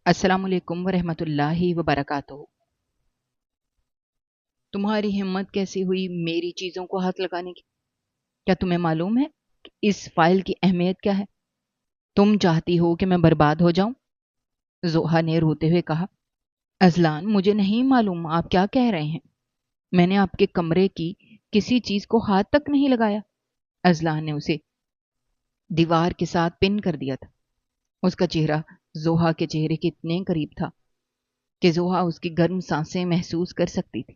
السلام علیکم ورحمۃ اللہ وبرکاتہ۔ تمہاری ہمت کیسی ہوئی میری چیزوں کو ہاتھ لگانے کی؟ کیا تمہیں معلوم ہے کہ اس فائل کی اہمیت کیا ہے؟ تم چاہتی ہو کہ میں برباد ہو جاؤں؟ زوہا نے روتے ہوئے کہا۔ ازلان، مجھے نہیں معلوم آپ کیا کہہ رہے ہیں۔ میں نے آپ کے کمرے کی کسی چیز کو ہاتھ تک نہیں لگایا۔ ازلان نے اسے دیوار کے ساتھ پن کر دیا تھا۔ اس کا چہرہ زوہا کے چہرے کے اتنے قریب تھا کہ زوہا اس کی گرم سانسیں محسوس کر سکتی تھی۔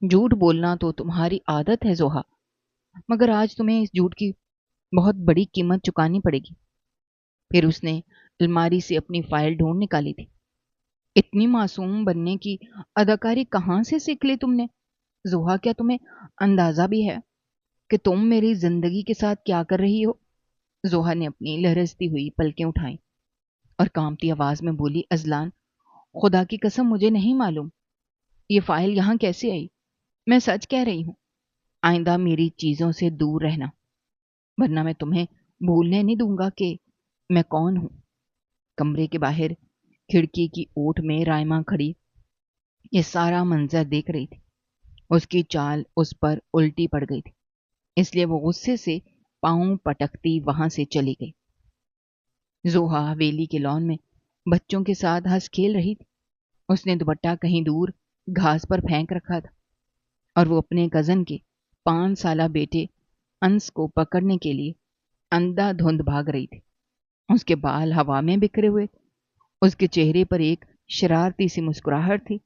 جھوٹ بولنا تو تمہاری عادت ہے زوہا، مگر آج تمہیں اس جھوٹ کی بہت بڑی قیمت چکانی پڑے گی۔ پھر اس نے الماری سے اپنی فائل ڈھونڈ نکالی تھی۔ اتنی معصوم بننے کی اداکاری کہاں سے سیکھ لی تم نے؟ زوہا، کیا تمہیں اندازہ بھی ہے کہ تم میری زندگی کے ساتھ کیا کر رہی ہو؟ زوہا نے اپنی لرزتی ہوئی پلکیں اٹھائیں اور کانپتی آواز میں بولی، ازلان، خدا کی قسم مجھے نہیں معلوم یہ فائل یہاں کیسے آئی۔ میں سچ کہہ رہی ہوں، آئندہ میری چیزوں سے دور رہنا، ورنہ میں تمہیں بھولنے نہیں دوں گا کہ میں کون ہوں۔ کمرے کے باہر کھڑکی کی اوٹ میں رائما کھڑی یہ سارا منظر دیکھ رہی تھی۔ اس کی چال اس پر الٹی پڑ گئی تھی، اس لیے وہ غصے سے پاؤں پٹکتی وہاں سے چلی گئی۔ زوہا حویلی کے لان میں بچوں کے ساتھ ہنس کھیل رہی تھی۔ اس نے دوپٹہ کہیں دور گھاس پر پھینک رکھا تھا اور وہ اپنے کزن کے 5 سالہ بیٹے انس کو پکڑنے کے لیے اندھا دھند بھاگ رہی تھی۔ اس کے بال ہوا میں بکھرے ہوئے تھے۔ اس کے چہرے پر ایک شرارتی سی مسکراہٹ تھی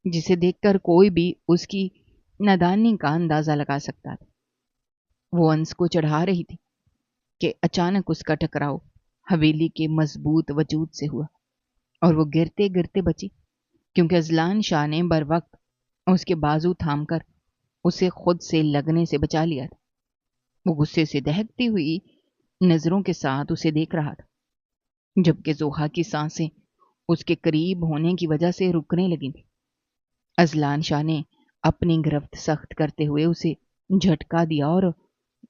جسے دیکھ کر کوئی بھی اس کی نادانی کا اندازہ لگا سکتا تھا۔ وہ انس کو چڑھا رہی تھی کہ اچانک اس کا ٹکراؤ حویلی کے مضبوط وجود سے ہوا اور وہ گرتے گرتے بچی، کیونکہ ازلان شاہ نے بر وقت اس کے بازو تھام کر اسے خود سے لگنے سے بچا لیا تھا۔ وہ غصے سے دہکتی ہوئی نظروں کے ساتھ اسے دیکھ رہا تھا، جبکہ زوہا کی سانسیں اس کے قریب ہونے کی وجہ سے رکنے لگی تھیں۔ ازلان شاہ نے اپنی گرفت سخت کرتے ہوئے اسے جھٹکا دیا اور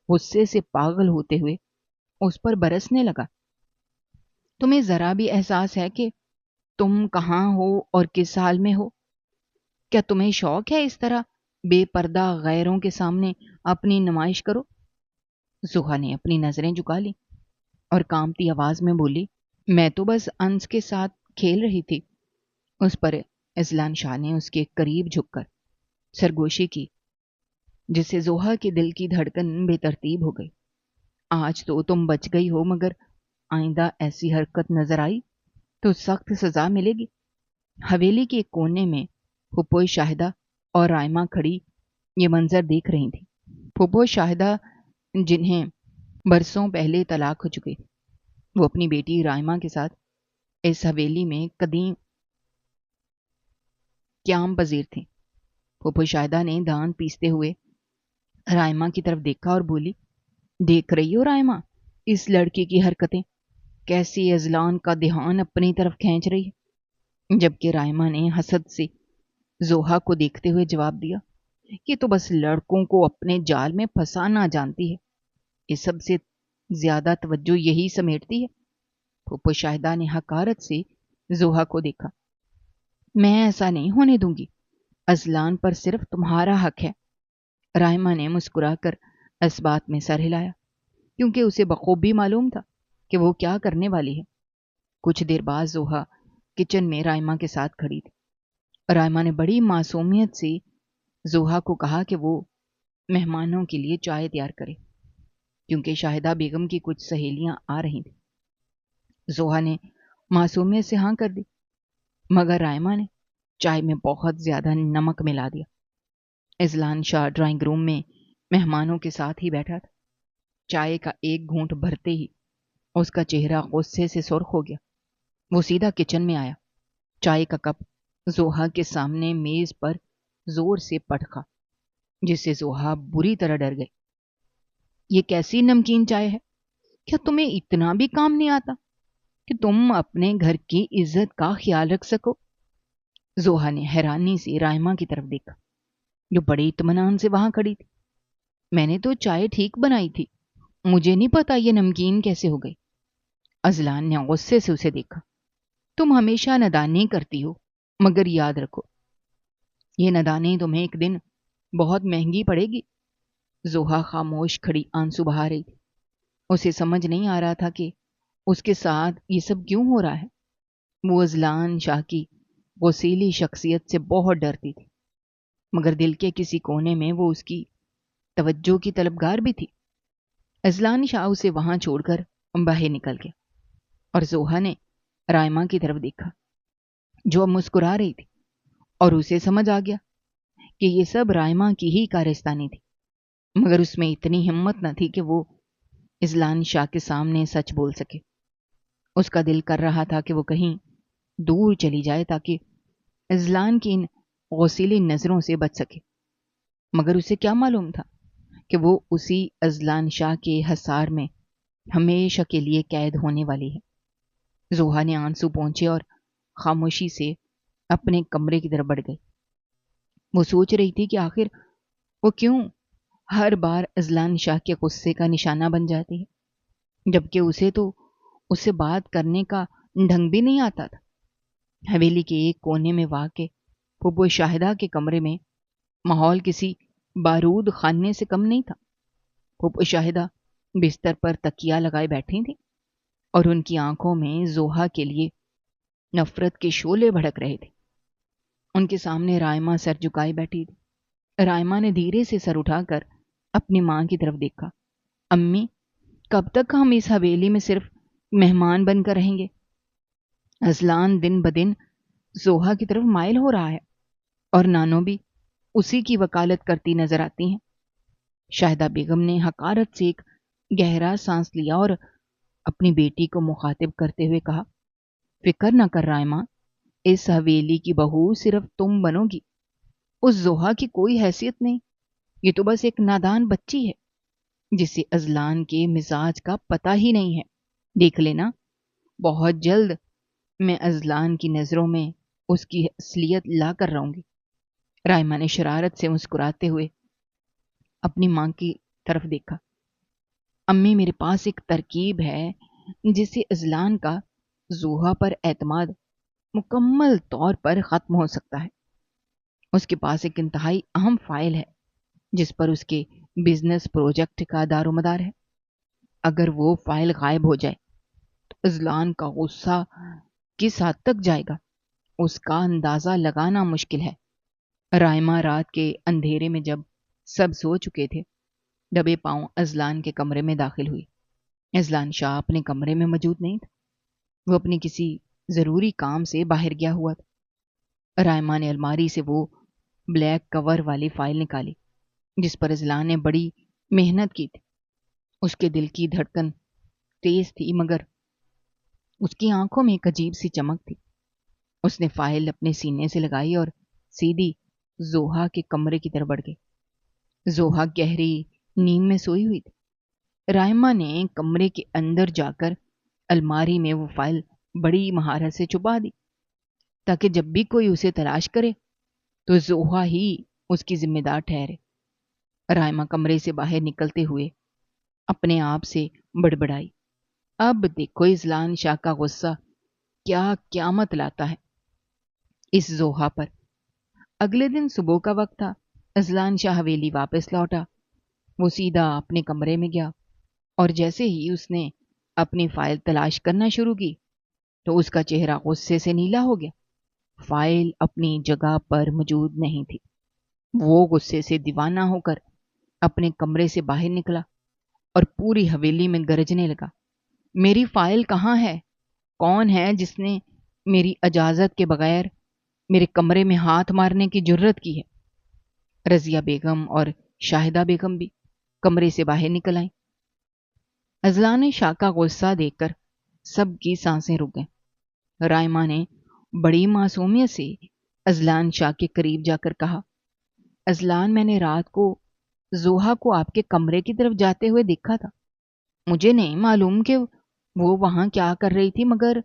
غصے سے پاگل ہوتے ہوئے اس پر برسنے لگا۔ تمہیں ذرا بھی احساس ہے کہ تم کہاں ہو اور کس حال میں ہو؟ کیا تمہیں شوق ہے اس طرح بے پردہ غیروں کے سامنے اپنی نمائش کرو؟ زوہا نے اپنی نظریں جھکا لی اور کانپتی آواز میں بولی، میں تو بس انس کے ساتھ کھیل رہی تھی۔ اس پر ازلان شاہ نے اس کے قریب جھک کر سرگوشی کی، جس سے زوہا کے دل کی دھڑکن بے ترتیب ہو گئی۔ آج تو تم بچ گئی ہو، مگر آئندہ ایسی حرکت نظر آئی تو سخت سزا ملے گی۔ حویلی کے ایک کونے میں پھپھوئی شاہدہ اور رائما کھڑی یہ منظر دیکھ رہی تھی۔ پھپھوئی شاہدہ جنہیں برسوں پہلے طلاق ہو چکی، وہ اپنی بیٹی رائما کے ساتھ اس حویلی میں قدیم قیام پذیر تھیں۔ پھپھوئی شاہدہ نے دانت پیستے ہوئے رائما کی طرف دیکھا اور بولی، دیکھ رہی ہو رائما اس لڑکی کی حرکتیں، کیسی ازلان کا دھیان اپنی طرف کھینچ رہی ہے؟ جبکہ رائما نے حسد سے زوہا کو دیکھتے ہوئے جواب دیا، یہ تو بس لڑکوں کو اپنے جال میں پھنسانا جانتی ہے، یہ سب سے زیادہ توجہ یہی سمیٹتی ہے۔ پھپھو شاہدہ نے حقارت سے زوہا کو دیکھا۔ میں ایسا نہیں ہونے دوں گی، ازلان پر صرف تمہارا حق ہے۔ رائما نے مسکرا کر اس بات میں سر ہلایا، کیونکہ اسے بخوبی معلوم تھا کہ وہ کیا کرنے والی ہے۔ کچھ دیر بعد زوہا کچن میں رائما کے ساتھ کھڑی تھی۔ رائما نے بڑی معصومیت سے زوہا کو کہا کہ وہ مہمانوں کے لیے چائے تیار کرے، کیونکہ شاہدہ بیگم کی کچھ سہیلیاں آ رہی تھیں۔ زوہا نے معصومیت سے ہاں کر دی، مگر رائما نے چائے میں بہت زیادہ نمک ملا دیا۔ ازلان شاہ ڈرائنگ روم میں مہمانوں کے ساتھ ہی بیٹھا تھا۔ چائے کا ایک گھونٹ بھرتے ہی اس کا چہرہ غصے سے سرخ ہو گیا۔ وہ سیدھا کچن میں آیا، چائے کا کپ زوہا کے سامنے میز پر زور سے پٹکا، جس سے زوہا بری طرح ڈر گئی۔ یہ کیسی نمکین چائے ہے؟ کیا تمہیں اتنا بھی کام نہیں آتا کہ تم اپنے گھر کی عزت کا خیال رکھ سکو؟ زوہا نے حیرانی سے رائما کی طرف دیکھا، جو بڑے اطمینان سے وہاں کھڑی تھی۔ میں نے تو چائے ٹھیک بنائی تھی، مجھے نہیں پتا یہ نمکین کیسے ہو گئی۔ ازلان نے غصے سے اسے دیکھا۔ تم ہمیشہ نادانی کرتی ہو، مگر یاد رکھو یہ نادانی تمہیں ایک دن بہت مہنگی پڑے گی۔ زوہا خاموش کھڑی آنسو بہا رہی تھی۔ اسے سمجھ نہیں آ رہا تھا کہ اس کے ساتھ یہ سب کیوں ہو رہا ہے۔ وہ اذلان شاہ کی غسیلی شخصیت سے بہت ڈرتی تھی، مگر دل کے کسی کونے میں وہ اس کی توجہ کی طلبگار بھی تھی۔ اذلان شاہ اسے وہاں چھوڑ کر باہر نکل گیا اور زوہا نے رائما کی طرف دیکھا جو اب مسکرا رہی تھی، اور اسے سمجھ آ گیا کہ یہ سب رائما کی ہی کارستانی تھی، مگر اس میں اتنی ہمت نہ تھی کہ وہ اذلان شاہ کے سامنے سچ بول سکے۔ اس کا دل کر رہا تھا کہ وہ کہیں دور چلی جائے تاکہ اذلان کی ان غسیلی نظروں سے بچ سکے، مگر اسے کیا معلوم تھا کہ وہ اسی اذلان شاہ کے حصار میں ہمیشہ کے لیے قید ہونے والی ہے۔ زوہا نے آنسو پونچھے اور خاموشی سے اپنے کمرے کی طرف بڑھ گئی۔ وہ سوچ رہی تھی کہ آخر وہ کیوں ہر بار اذلان شاہ کے غصے کا نشانہ بن جاتی ہے، جبکہ اسے تو اس سے بات کرنے کا ڈھنگ بھی نہیں آتا تھا۔ حویلی کے ایک کونے میں واقع پھپھو شاہدہ کے کمرے میں ماحول کسی بارود خانے سے کم نہیں تھا۔ پھپھو شاہدہ بستر پر تکیہ لگائے بیٹھی تھی اور ان کی آنکھوں میں زوہا کے لیے نفرت کے شعلے بھڑک رہے تھے۔ ان کے سامنے رائما سر جھکائے بیٹھی تھی۔ رائما نے دھیرے سے سر اٹھا کر اپنی ماں کی طرف دیکھا۔ امی، کب تک ہم اس حویلی میں صرف مہمان بن کر رہیں گے؟ اذلان دن بدن زوہا کی طرف مائل ہو رہا ہے اور نانو بھی اسی کی وکالت کرتی نظر آتی ہیں۔ شاہدہ بیگم نے حقارت سے ایک گہرا سانس لیا اور اپنی بیٹی کو مخاطب کرتے ہوئے کہا، فکر نہ کر رائما، اس حویلی کی بہو صرف تم بنو گی۔ اس زوہا کی کوئی حیثیت نہیں، یہ تو بس ایک نادان بچی ہے جسے اذلان کے مزاج کا پتہ ہی نہیں ہے۔ دیکھ لینا، بہت جلد میں اذلان کی نظروں میں اس کی اصلیت لا کر رہوں گی۔ رائما نے شرارت سے مسکراتے ہوئے اپنی ماں کی طرف دیکھا۔ امی، میرے پاس ایک ترکیب ہے جس سے اذلان کا زوہا پر اعتماد مکمل طور پر ختم ہو سکتا ہے۔ اس کے پاس ایک انتہائی اہم فائل ہے جس پر اس کے بزنس پروجیکٹ کا دار و مدار ہے۔ اگر وہ فائل غائب ہو جائے تو اذلان کا غصہ کس حد تک جائے گا، اس کا اندازہ لگانا مشکل ہے۔ رائما رات کے اندھیرے میں جب سب سو چکے تھے، دبے پاؤں اذلان کے کمرے میں داخل ہوئی۔ اذلان شاہ اپنے کمرے میں موجود نہیں تھا، وہ اپنی کسی ضروری کام سے باہر گیا ہوا تھا۔ رائما نے الماری سے وہ بلیک کور والی فائل نکالی جس پر اذلان نے بڑی محنت کی تھی۔ اس کے دل کی دھڑکن تیز تھی، مگر اس کی آنکھوں میں ایک عجیب سی چمک تھی۔ اس نے فائل اپنے سینے سے لگائی اور سیدھی زوہا کے کمرے کی طرف بڑھ گئی۔ زوہا گہری نیند میں سوئی ہوئی تھی۔ رائما نے کمرے کے اندر جا کر الماری میں وہ فائل بڑی مہارت سے چھپا دی تاکہ جب بھی کوئی اسے تلاش کرے تو زوہا ہی اس کی ذمہ دار ٹھہرے۔ رائما کمرے سے باہر نکلتے ہوئے اپنے آپ سے بڑبڑائی، اب دیکھو اذلان شاہ کا غصہ کیا قیامت لاتا ہے اس زوہا پر۔ اگلے دن صبح کا وقت تھا۔ اذلان شاہ حویلی واپس لوٹا۔ وہ سیدھا اپنے کمرے میں گیا اور جیسے ہی اس نے اپنی فائل تلاش کرنا شروع کی تو اس کا چہرہ غصے سے نیلا ہو گیا۔ فائل اپنی جگہ پر موجود نہیں تھی۔ وہ غصے سے دیوانہ ہو کر اپنے کمرے سے باہر نکلا اور پوری حویلی میں گرجنے لگا، میری فائل کہاں ہے؟ کون ہے جس نے میری اجازت کے بغیر میرے کمرے میں ہاتھ مارنے کی جرت کی ہے؟ رضیہ بیگم اور شاہدہ بیگم بھی کمرے سے باہر نکل آئیں۔ اذلان شاہ کا غصہ دیکھ کر سب کی سانسیں رک گئیں۔ رائما نے بڑی معصومیت سے اذلان شاہ کے قریب جا کر کہا، اذلان، میں نے رات کو زوہا کو آپ کے کمرے کی طرف جاتے ہوئے دیکھا تھا۔ مجھے نہیں معلوم کہ وہ وہاں کیا کر رہی تھی، مگر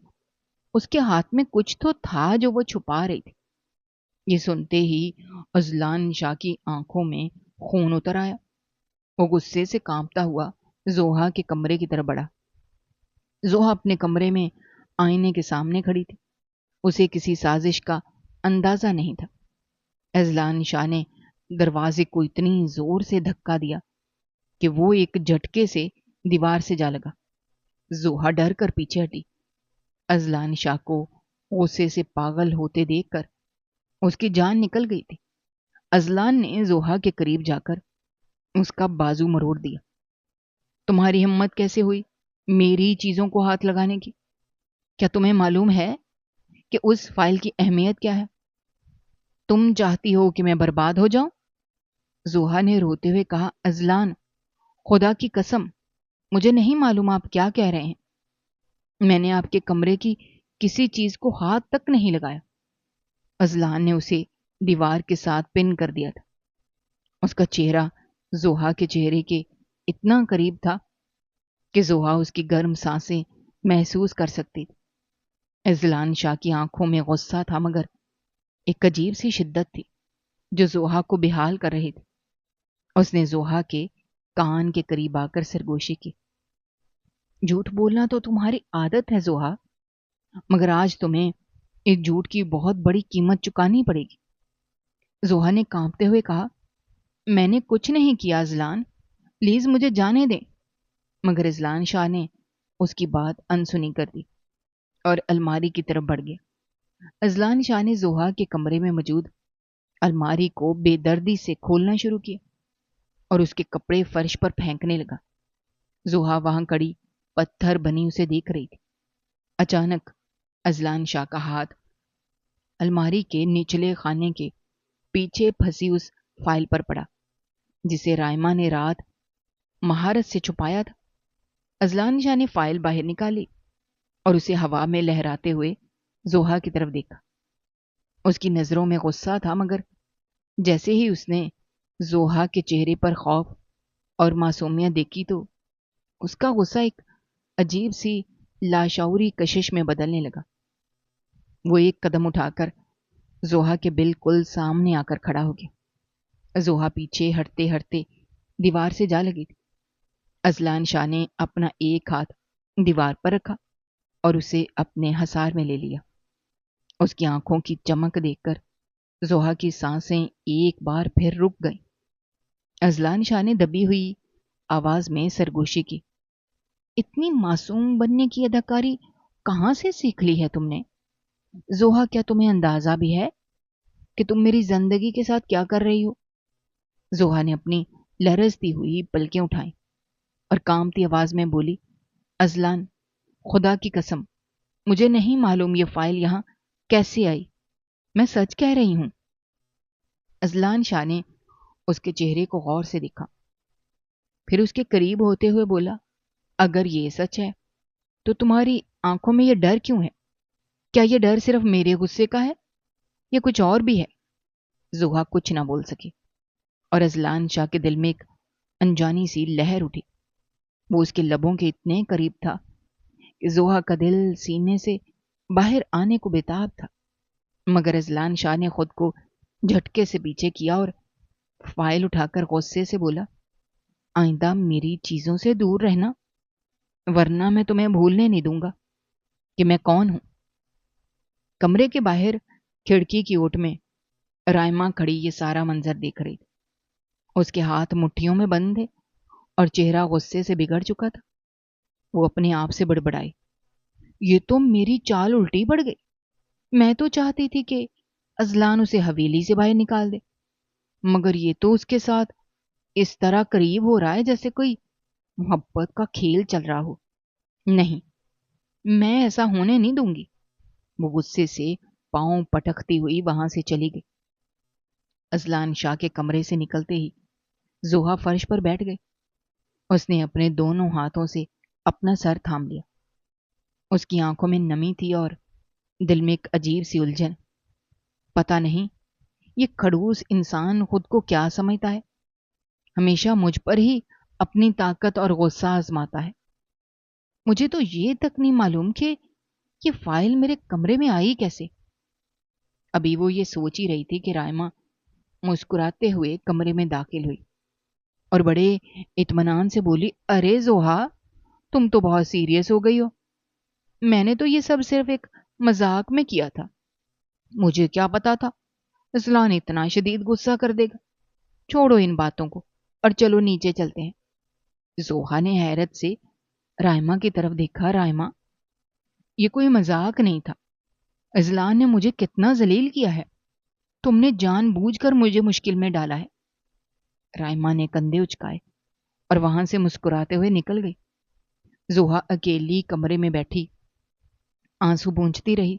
اس کے ہاتھ میں کچھ تو تھا جو وہ چھپا رہی تھی۔ یہ سنتے ہی اذلان شاہ کی آنکھوں میں خون اتر آیا۔ وہ غصے سے کانپتا ہوا زوہا کے کمرے کی طرف بڑھا۔ زوہا اپنے کمرے میں آئینے کے سامنے کھڑی تھی۔ اسے کسی سازش کا اندازہ نہیں تھا۔ اذلان شاہ نے دروازے کو اتنی زور سے دھکا دیا کہ وہ ایک جھٹکے سے دیوار سے جا لگا۔ زوہا ڈر کر پیچھے ہٹی۔ اذلان شاہ کو غصے سے پاگل ہوتے دیکھ کر اس کی جان نکل گئی تھی۔ اذلان نے زوہا کے قریب جا کر اس کا بازو مروڑ دیا۔ تمہاری ہمت کیسے ہوئی میری چیزوں کو ہاتھ لگانے کی؟ کیا تمہیں معلوم ہے کہ اس فائل کی اہمیت کیا ہے؟ تم چاہتی ہو کہ میں برباد ہو جاؤں؟ زوہا نے روتے ہوئے کہا، اذلان، خدا کی قسم مجھے نہیں معلوم آپ کیا کہہ رہے ہیں۔ میں نے آپ کے کمرے کی کسی چیز کو ہاتھ تک نہیں لگایا۔ اذلان نے اسے دیوار کے ساتھ پن کر دیا تھا۔ اس کا چہرہ زوہا کے چہرے کے اتنا قریب تھا کہ زوہا اس کی گرم سانسیں محسوس کر سکتی تھی۔ اذلان شاہ کی آنکھوں میں غصہ تھا، مگر ایک عجیب سی شدت تھی جو زوہا کو بحال کر رہی تھی۔ اس نے زوہا کے کان کے قریب آ کر سرگوشی کی۔ جھوٹ بولنا تو تمہاری عادت ہے زوہا، مگر آج تمہیں اس جھوٹ کی بہت بڑی قیمت چکانی پڑے گی۔ زوہا نے کانپتے ہوئے کہا، میں نے کچھ نہیں کیا اذلان، پلیز مجھے جانے دیں۔ مگر اذلان شاہ نے اس کی بات انسنی کر دی اور الماری کی طرف بڑھ گیا۔ اذلان شاہ نے زوہا کے کمرے میں موجود الماری کو بے دردی سے کھولنا شروع کیا اور اس کے کپڑے فرش پر پھینکنے لگا۔ زوہا وہاں کڑی پتھر بنی اسے دیکھ رہی تھی۔ اچانک اذلان شاہ کا ہاتھ الماری کے نچلے خانے کے پیچھے پھنسی اس فائل پر پڑا جسے رائما نے رات مہارت سے چھپایا تھا۔ اذلان شاہ نے فائل باہر نکالی اور اسے ہوا میں لہراتے ہوئے زوہا کی طرف دیکھا۔ اس کی نظروں میں غصہ تھا، مگر جیسے ہی اس نے زوہا کے چہرے پر خوف اور معصومیت دیکھی تو اس کا غصہ ایک عجیب سی لاشعوری کشش میں بدلنے لگا۔ وہ ایک قدم اٹھا کر زوہا کے بالکل سامنے آ کر کھڑا ہو گیا۔ زوہا پیچھے ہٹتے ہٹتے دیوار سے جا لگی تھی۔ اذلان شاہ نے اپنا ایک ہاتھ دیوار پر رکھا اور اسے اپنے حصار میں لے لیا۔ اس کی آنکھوں کی چمک دیکھ کر زوہا کی سانسیں ایک بار پھر رک گئیں۔ اذلان شاہ نے دبی ہوئی آواز میں سرگوشی کی، اتنی معصوم بننے کی اداکاری کہاں سے سیکھ لی ہے تم نے؟ زوہا، کیا تمہیں اندازہ بھی ہے کہ تم میری زندگی کے ساتھ کیا کر رہی ہو؟ زوہا نے اپنی لرزتی ہوئی پلکیں اٹھائیں اور کانپتی آواز میں بولی، اذلان، خدا کی قسم مجھے نہیں معلوم یہ فائل یہاں کیسے آئی، میں سچ کہہ رہی ہوں۔ اذلان شاہ نے اس کے چہرے کو غور سے دیکھا، پھر اس کے قریب ہوتے ہوئے بولا، اگر یہ سچ ہے تو تمہاری آنکھوں میں یہ ڈر کیوں ہے؟ کیا یہ ڈر صرف میرے غصے کا ہے یا کچھ اور بھی ہے؟ زوہا کچھ نہ بول سکی اور اذلان شاہ کے دل میں ایک انجانی سی لہر اٹھی۔ وہ اس کے لبوں کے اتنے قریب تھا کہ زوہا کا دل سینے سے باہر آنے کو بےتاب تھا، مگر اذلان شاہ نے خود کو جھٹکے سے پیچھے کیا اور فائل اٹھا کر غصے سے بولا، آئندہ میری چیزوں سے دور رہنا، ورنہ میں تمہیں بھولنے نہیں دوں گا کہ میں کون ہوں۔ کمرے کے باہر کھڑکی کی اوٹ میں رائما کھڑی یہ سارا منظر دیکھ رہی تھی۔ اس کے ہاتھ مٹھیوں میں بند تھے اور چہرہ غصے سے بگڑ چکا تھا۔ وہ اپنے آپ سے بڑبڑائی، یہ تو میری چال الٹی پڑ گئی، میں تو چاہتی تھی کہ اذلان اسے حویلی سے باہر نکال دے، مگر یہ تو اس کے ساتھ اس طرح قریب ہو رہا ہے جیسے کوئی محبت کا کھیل چل رہا ہو۔ نہیں، میں ایسا ہونے نہیں دوں گی۔ وہ غصے سے پاؤں پٹکتی ہوئی وہاں سے چلی گئی۔ اذلان شاہ کے کمرے سے نکلتے ہی زوہا فرش پر بیٹھ گئی۔ اس نے اپنے دونوں ہاتھوں سے اپنا سر تھام لیا۔ اس کی آنکھوں میں نمی تھی اور دل میں ایک عجیب سی الجھن۔ پتہ نہیں یہ کھڑوس انسان خود کو کیا سمجھتا ہے، ہمیشہ مجھ پر ہی اپنی طاقت اور غصہ آزماتا ہے۔ مجھے تو یہ تک نہیں معلوم کہ یہ فائل میرے کمرے میں آئی کیسے۔ ابھی وہ یہ سوچ ہی رہی تھی کہ رائما مسکراتے ہوئے کمرے میں داخل ہوئی اور بڑے اطمینان سے بولی، ارے زوہا، تم تو بہت سیریس ہو گئی ہو۔ میں نے تو یہ سب صرف ایک مذاق میں کیا تھا، مجھے کیا پتا تھا اذلان اتنا شدید غصہ کر دے گا۔ چھوڑو ان باتوں کو اور چلو نیچے چلتے ہیں۔ زوہا نے حیرت سے رائما کی طرف دیکھا۔ رائما، یہ کوئی مذاق نہیں تھا، اذلان نے مجھے کتنا ذلیل کیا ہے، تم نے جان بوجھ کر مجھے مشکل میں ڈالا ہے۔ رائما نے کندھے اچکائے اور وہاں سے مسکراتے ہوئے نکل گئی۔ زوہا اکیلی کمرے میں بیٹھی آنسو پونچھتی رہی،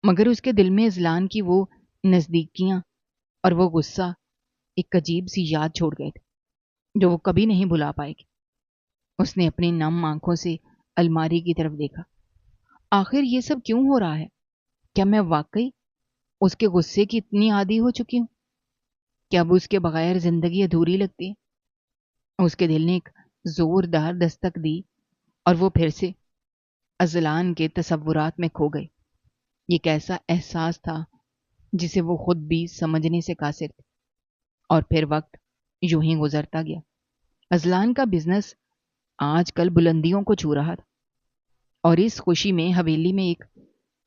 مگر اس کے دل میں اذلان کی وہ نزدیکیاں اور وہ غصہ ایک عجیب سی یاد چھوڑ گئے تھے جو وہ کبھی نہیں بھلا پائے گی۔ اس نے اپنی نم آنکھوں سے الماری کی طرف دیکھا۔ آخر یہ سب کیوں ہو رہا ہے؟ کیا میں واقعی اس کے غصے کی اتنی عادی ہو چکی ہوں کہ اب اس کے بغیر زندگی ادھوری لگتی ہے؟ اس کے دل نے ایک زوردار دستک دی اور وہ پھر سے اذلان کے تصورات میں کھو گئی۔ یہ کیسا احساس تھا جسے وہ خود بھی سمجھنے سے قاصر تھے۔ اور پھر وقت یوں ہی گزرتا گیا۔ اذلان کا بزنس آج کل بلندیوں کو چھو رہا تھا اور اس خوشی میں حویلی میں ایک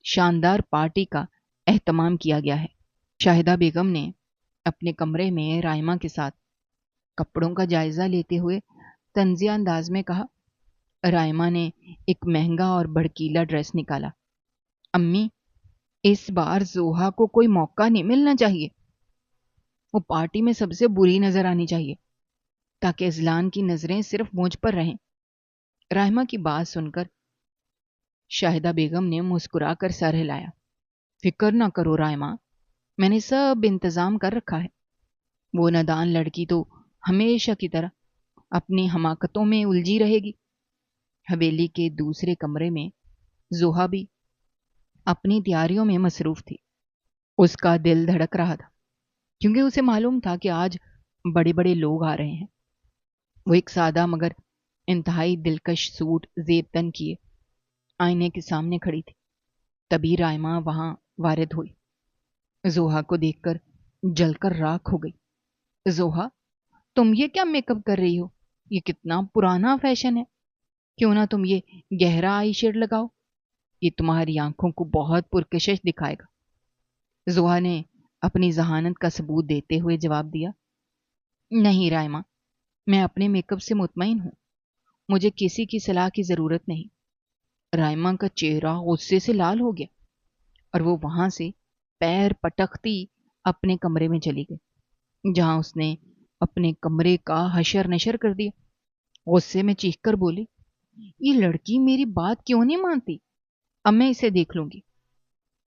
شاندار پارٹی کا اہتمام کیا گیا ہے۔ شاہدہ بیگم نے اپنے کمرے میں رائما کے ساتھ کپڑوں کا جائزہ لیتے ہوئے طنزیہ انداز میں کہا۔ رائما نے ایک مہنگا اور بھڑکیلا ڈریس نکالا۔ امی، اس بار زوہا کو کوئی موقع نہیں ملنا چاہیے، وہ پارٹی میں سب سے بری نظر آنی چاہیے تاکہ اذلان کی نظریں صرف مجھ پر رہیں۔ رائما کی بات سن کر شاہدہ بیگم نے مسکرا کر سر ہلایا۔ فکر نہ کرو رائما، میں نے سب انتظام کر رکھا ہے۔ وہ نادان لڑکی تو ہمیشہ کی طرح اپنی حماقتوں میں الجھی رہے گی۔ حویلی کے دوسرے کمرے میں زوہا بھی اپنی تیاریوں میں مصروف تھی۔ اس کا دل دھڑک رہا تھا کیونکہ اسے معلوم تھا کہ آج بڑے بڑے لوگ آ رہے ہیں۔ وہ ایک سادہ مگر انتہائی دلکش سوٹ زیب تن کیے آئینے کے سامنے کھڑی تھی۔ تبھی رائما وہاں وارد ہوئی۔ زوہا کو دیکھ کر جل کر راکھ ہو گئی۔ زوہا، تم یہ کیا میک اپ کر رہی ہو؟ یہ کتنا پرانا فیشن ہے، کیوں نہ تم یہ گہرا آئی شیڈ لگاؤ، یہ تمہاری آنکھوں کو بہت پرکشش دکھائے گا۔ زوہا نے اپنی ذہانت کا ثبوت دیتے ہوئے جواب دیا، نہیں رائما، میں اپنے میک اپ سے مطمئن ہوں، مجھے کسی کی صلاح کی ضرورت نہیں۔ رائما کا چہرہ غصے سے لال ہو گیا اور وہ وہاں سے پیر پٹکتی اپنے کمرے میں چلی گئی جہاں اس نے اپنے کمرے کا حشر نشر کر دیا۔ غصے میں چیخ کر بولی، یہ لڑکی میری بات کیوں نہیں مانتی؟ اب میں اسے دیکھ لوں گی۔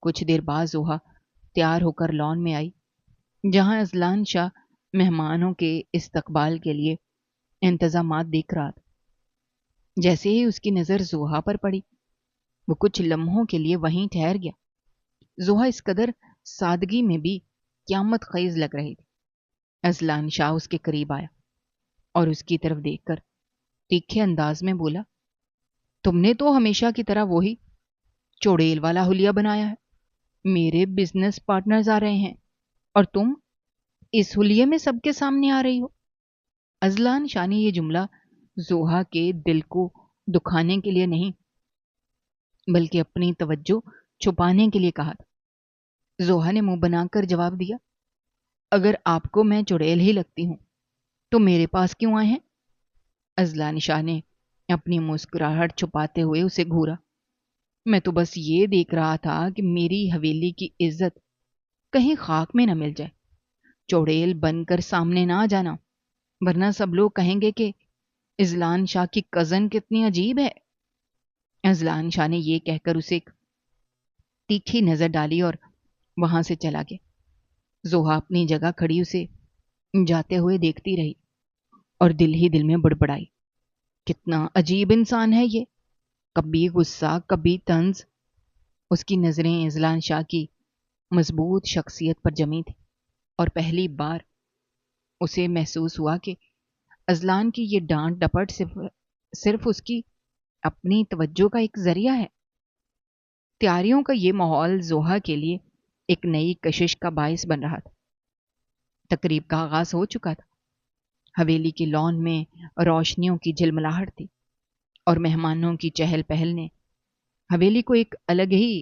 کچھ دیر بعد زوہا تیار ہو کر لان میں آئی جہاں اذلان شاہ مہمانوں کے استقبال کے لیے انتظامات دیکھ رہا تھا۔ جیسے ہی اس کی نظر زوہا پر پڑی، وہ کچھ لمحوں کے لیے وہیں ٹھہر گیا۔ زوہا اس قدر سادگی میں بھی قیامت خیز لگ رہی تھی۔ اذلان شاہ اس کے قریب آیا اور اس کی طرف دیکھ کر تیکھے انداز میں بولا، تم نے تو ہمیشہ کی طرح وہی چوڑیل والا حلیہ بنایا ہے۔ میرے بزنس پارٹنرز آ رہے ہیں اور تم اس حلیے میں سب کے سامنے آ رہی ہو۔ اذلان شاہ نے یہ جملہ زوہا کے دل کو دکھانے کے لیے نہیں بلکہ اپنی توجہ چھپانے کے لیے کہا تھا۔ زوہا نے منہ بنا کر جواب دیا، اگر آپ کو میں چڑیل ہی لگتی ہوں تو میرے پاس کیوں آئے ہیں؟ اذلان شاہ نے اپنی مسکراہٹ چھپاتے ہوئے اسے گھورا، میں تو بس یہ دیکھ رہا تھا کہ میری حویلی کی عزت کہیں خاک میں نہ مل جائے۔ چوڑیل بن کر سامنے نہ آ جانا، ورنہ سب لوگ کہیں گے کہ اذلان شاہ کی کزن کتنی عجیب ہے۔ اذلان شاہ نے یہ کہہ کر اسے ایک تیکھی نظر ڈالی اور وہاں سے چلا گیا۔ زوہا اپنی جگہ کھڑی اسے جاتے ہوئے دیکھتی رہی اور دل ہی دل میں بڑبڑائی، کتنا عجیب انسان ہے یہ، کبھی غصہ کبھی طنز۔ اس کی نظریں اذلان شاہ کی مضبوط شخصیت پر جمی تھی اور پہلی بار اسے محسوس ہوا کہ اذلان کی یہ ڈانٹ ڈپٹ صرف اس کی اپنی توجہ کا ایک ذریعہ ہے۔ تیاریوں کا یہ ماحول زوہا کے لیے ایک نئی کشش کا باعث بن رہا تھا۔ تقریب کا آغاز ہو چکا تھا۔ حویلی کے لان میں روشنیوں کی جھلملاہٹ تھی اور مہمانوں کی چہل پہل نے حویلی کو ایک الگ ہی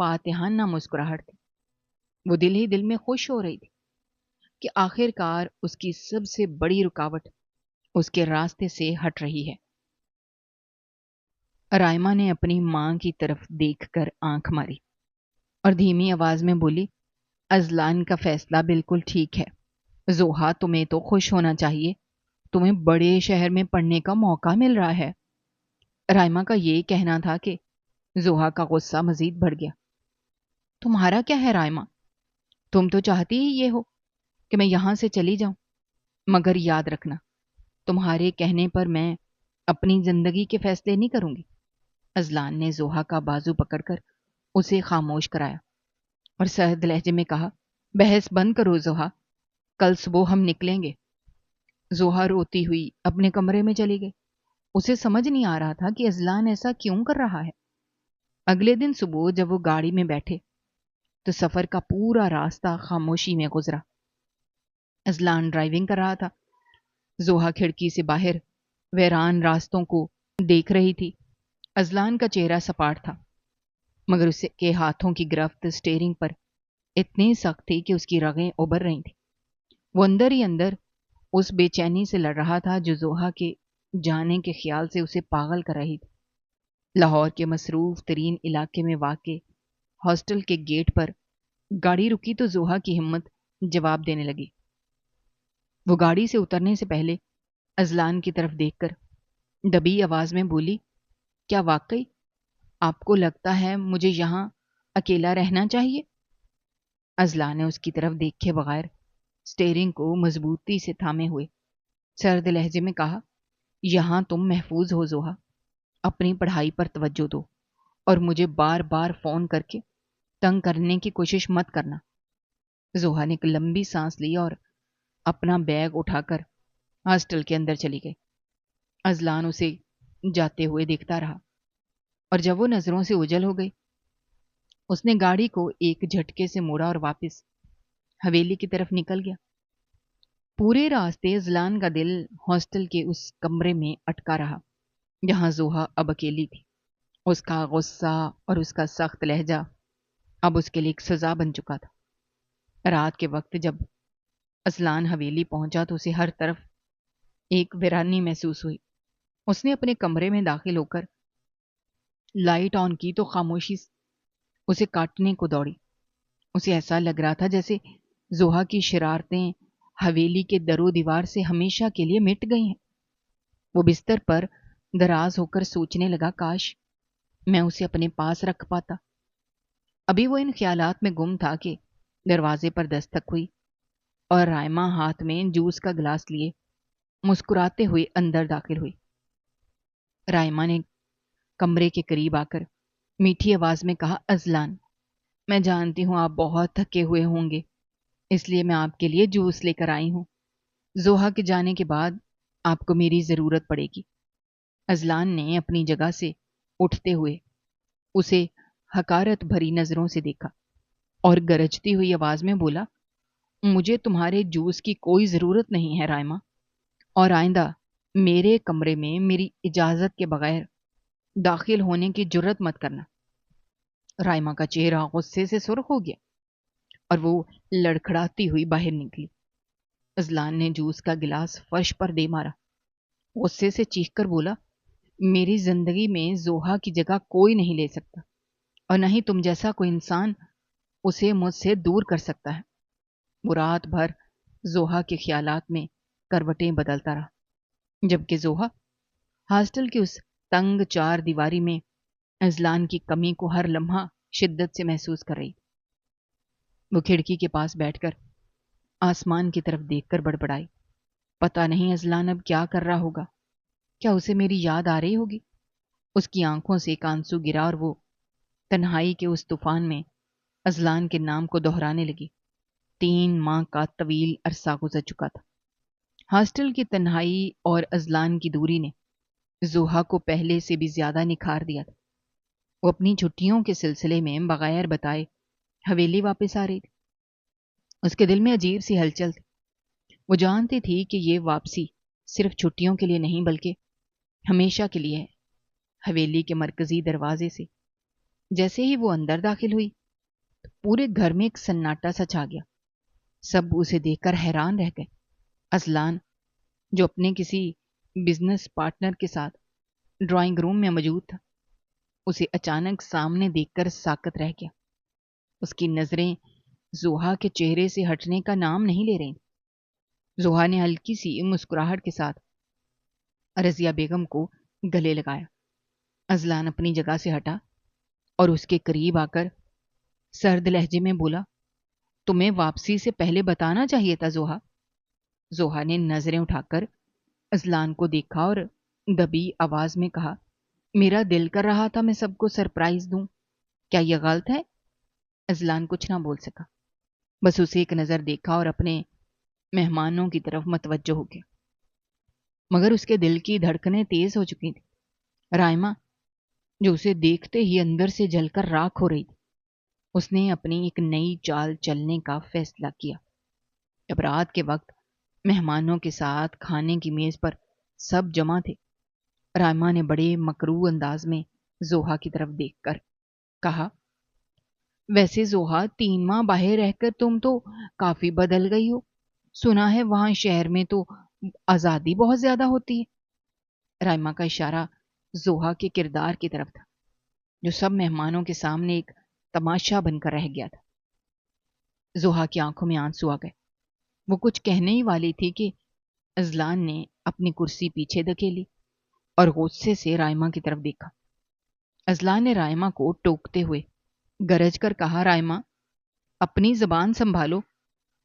فاتحانہ مسکراہٹ تھی۔ وہ دل ہی دل میں خوش ہو رہی تھی کہ آخر کار اس کی سب سے بڑی رکاوٹ اس کے راستے سے ہٹ رہی ہے۔ رائما نے اپنی ماں کی طرف دیکھ کر آنکھ ماری اور دھیمی آواز میں بولی، ازلان کا فیصلہ بالکل ٹھیک ہے۔ زوہا، تمہیں تو خوش ہونا چاہیے، تمہیں بڑے شہر میں پڑھنے کا موقع مل رہا ہے۔ رائما کا یہ کہنا تھا کہ زوہا کا غصہ مزید بڑھ گیا۔ تمہارا کیا ہے رائما؟ تم تو چاہتی ہی یہ ہو کہ میں یہاں سے چلی جاؤں، مگر یاد رکھنا، تمہارے کہنے پر میں اپنی زندگی کے فیصلے نہیں کروں گی۔ ازلان نے زوہا کا بازو پکڑ کر اسے خاموش کرایا اور سرد لہجے میں کہا، بحث بند کرو زوہا، کل صبح ہم نکلیں گے۔ زوہا روتی ہوئی اپنے کمرے میں چلی گئی۔ اسے سمجھ نہیں آ رہا تھا کہ ازلان ایسا کیوں کر رہا ہے۔ اگلے دن صبح جب وہ گاڑی میں بیٹھے تو سفر کا پورا راستہ خاموشی میں گزرا۔ ازلان ڈرائیونگ کر رہا تھا۔ زوہا کھڑکی سے باہر ویران راستوں کو دیکھ رہی تھی۔ ازلان کا چہرہ سپاٹ تھا، مگر اس کے ہاتھوں کی گرفت اسٹیئرنگ پر اتنی سخت تھی کہ اس کی رگیں ابھر رہی تھیں۔ وہ اندر ہی اندر اس بے چینی سے لڑ رہا تھا جو زوہا کے جانے کے خیال سے اسے پاگل کر رہی تھی۔ لاہور کے مصروف ترین علاقے میں واقع ہاسٹل کے گیٹ پر گاڑی رکی تو زوہا کی ہمت جواب دینے لگی۔ وہ گاڑی سے اترنے سے پہلے ازلان کی طرف دیکھ کر دبی آواز میں بولی، کیا واقعی آپ کو لگتا ہے مجھے یہاں اکیلا رہنا چاہیے؟ ازلان نے اس کی طرف دیکھے بغیر اسٹیئرنگ کو مضبوطی سے تھامے ہوئے سرد لہجے میں کہا، یہاں تم محفوظ ہو زوہا، اپنی پڑھائی پر توجہ دو اور مجھے بار بار فون کر کے تنگ کرنے کی کوشش مت کرنا۔ زوہا نے ایک لمبی سانس لی اور اپنا بیگ اٹھا کر ہاسٹل کے اندر چلی گئی۔ ازلان اسے جاتے ہوئے دیکھتا رہا اور جب وہ نظروں سے اوجھل ہو گئی، اس نے گاڑی کو ایک جھٹکے سے موڑا اور واپس حویلی کی طرف نکل گیا۔ پورے راستے ازلان کا دل ہاسٹل کے اس کمرے میں اٹکا رہا جہاں زوہا اب اکیلی تھی۔ اس کا غصہ اور اس کا سخت لہجہ اب اس کے لیے ایک سزا بن چکا تھا۔ رات کے وقت جب ازلان حویلی پہنچا تو اسے ہر طرف ایک ویرانی محسوس ہوئی۔ اس نے اپنے کمرے میں داخل ہو کر لائٹ آن کی تو خاموشی اسے کاٹنے کو دوڑی۔ اسے ایسا لگ رہا تھا جیسے زوہا کی شرارتیں حویلی کے در و دیوار سے ہمیشہ کے لیے مٹ گئی ہیں۔ وہ بستر پر دراز ہو کر سوچنے لگا، کاش میں اسے اپنے پاس رکھ پاتا۔ ابھی وہ ان خیالات میں گم تھا کہ دروازے پر دستک ہوئی اور رائما ہاتھ میں جوس کا گلاس لیے مسکراتے ہوئے اندر داخل ہوئی۔ رائما نے کمرے کے قریب آ کر میٹھی آواز میں کہا، ازلان، میں جانتی ہوں آپ بہت تھکے ہوئے ہوں گے، اس لیے میں آپ کے لیے جوس لے کر آئی ہوں۔ زوہا کے جانے کے بعد آپ کو میری ضرورت پڑے گی۔ ازلان نے اپنی جگہ سے اٹھتے ہوئے اسے حقارت بھری نظروں سے دیکھا اور گرجتی ہوئی آواز میں بولا، مجھے تمہارے جوس کی کوئی ضرورت نہیں ہے رائما، اور آئندہ میرے کمرے میں میری اجازت کے بغیر داخل ہونے کی جرت مت کرنا۔ رائما کا چہرہ غصے سے سرخ ہو گیا اور وہ لڑکھڑاتی ہوئی باہر نکلی۔ ازلان نے جوس کا گلاس فرش پر دے مارا، غصے سے چیخ کر بولا، میری زندگی میں زوہا کی جگہ کوئی نہیں لے سکتا، اور نہ ہی تم جیسا کوئی انسان اسے مجھ سے دور کر سکتا ہے۔ وہ رات بھر زوہا کے خیالات میں کروٹیں بدلتا رہا، جبکہ زوہا ہاسٹل کی اس تنگ چار دیواری میں ازلان کی کمی کو ہر لمحہ شدت سے محسوس کر رہی۔ وہ کھڑکی کے پاس بیٹھ کر آسمان کی طرف دیکھ کر بڑبڑائی، پتہ نہیں ازلان اب کیا کر رہا ہوگا، کیا اسے میری یاد آ رہی ہوگی؟ اس کی آنکھوں سے ایک آنسو گرا اور وہ تنہائی کے اس طوفان میں ازلان کے نام کو دہرانے لگی۔ 3 ماہ کا طویل عرصہ گزر چکا تھا۔ ہاسٹل کی تنہائی اور ازلان کی دوری نے زوہا کو پہلے سے بھی زیادہ نکھار دیا تھا۔ وہ اپنی چھٹیوں کے سلسلے میں بغیر بتائے حویلی واپس آ رہی تھی۔ اس کے دل میں عجیب سی ہلچل تھی۔ وہ جانتی تھی کہ یہ واپسی صرف چھٹیوں کے لیے نہیں بلکہ ہمیشہ کے لیے ہے۔ حویلی کے مرکزی دروازے سے جیسے ہی وہ اندر داخل ہوئی تو پورے گھر میں ایک سناٹا سا چھا گیا. سب اسے دیکھ کر حیران رہ گئے. اذلان جو اپنے کسی بزنس پارٹنر کے ساتھ ڈرائنگ روم میں موجود تھا اسے اچانک سامنے دیکھ کر ساکت رہ گیا. اس کی نظریں زوہا کے چہرے سے ہٹنے کا نام نہیں لے رہی. زوہا نے ہلکی سی مسکراہٹ کے ساتھ رضیہ بیگم کو گلے لگایا. اذلان اپنی جگہ سے ہٹا اور اس کے قریب آ کر سرد لہجے میں بولا, تمہیں واپسی سے پہلے بتانا چاہیے تھا زوہا. زوہا نے نظریں اٹھا کر اذلان کو دیکھا اور دبی آواز میں کہا, میرا دل کر رہا تھا میں سب کو سرپرائز دوں, کیا یہ غلط ہے؟ اذلان کچھ نہ بول سکا, بس اسے ایک نظر دیکھا اور اپنے مہمانوں کی طرف متوجہ ہو گیا. مگر اس کے دل کی دھڑکنیں تیز ہو چکی تھیں. رائما جو اسے دیکھتے ہی اندر سے جل کر راکھ ہو رہی تھی, اس نے اپنی ایک نئی چال چلنے کا فیصلہ کیا. جب رات کے وقت مہمانوں کے ساتھ کھانے کی میز پر سب جمع تھے, رائما نے بڑے مکروہ انداز میں زوہا کی طرف دیکھ کر کہا, ویسے زوہا 3 ماہ باہر رہ کر تم تو کافی بدل گئی ہو. سنا ہے وہاں شہر میں تو آزادی بہت زیادہ ہوتی ہے. رائما کا اشارہ زوہا کے کردار کی طرف تھا جو سب مہمانوں کے سامنے ایک تماشا بن کر رہ گیا تھا. زوہا کی آنکھوں میں آنسو آ گئے. وہ کچھ کہنے ہی والی تھی کہ اذلان نے اپنی کرسی پیچھے دھکیلی اور غصے سے رائما کی طرف دیکھا. اذلان نے رائما کو ٹوکتے ہوئے گرج کر کہا, رائما اپنی زبان سنبھالو.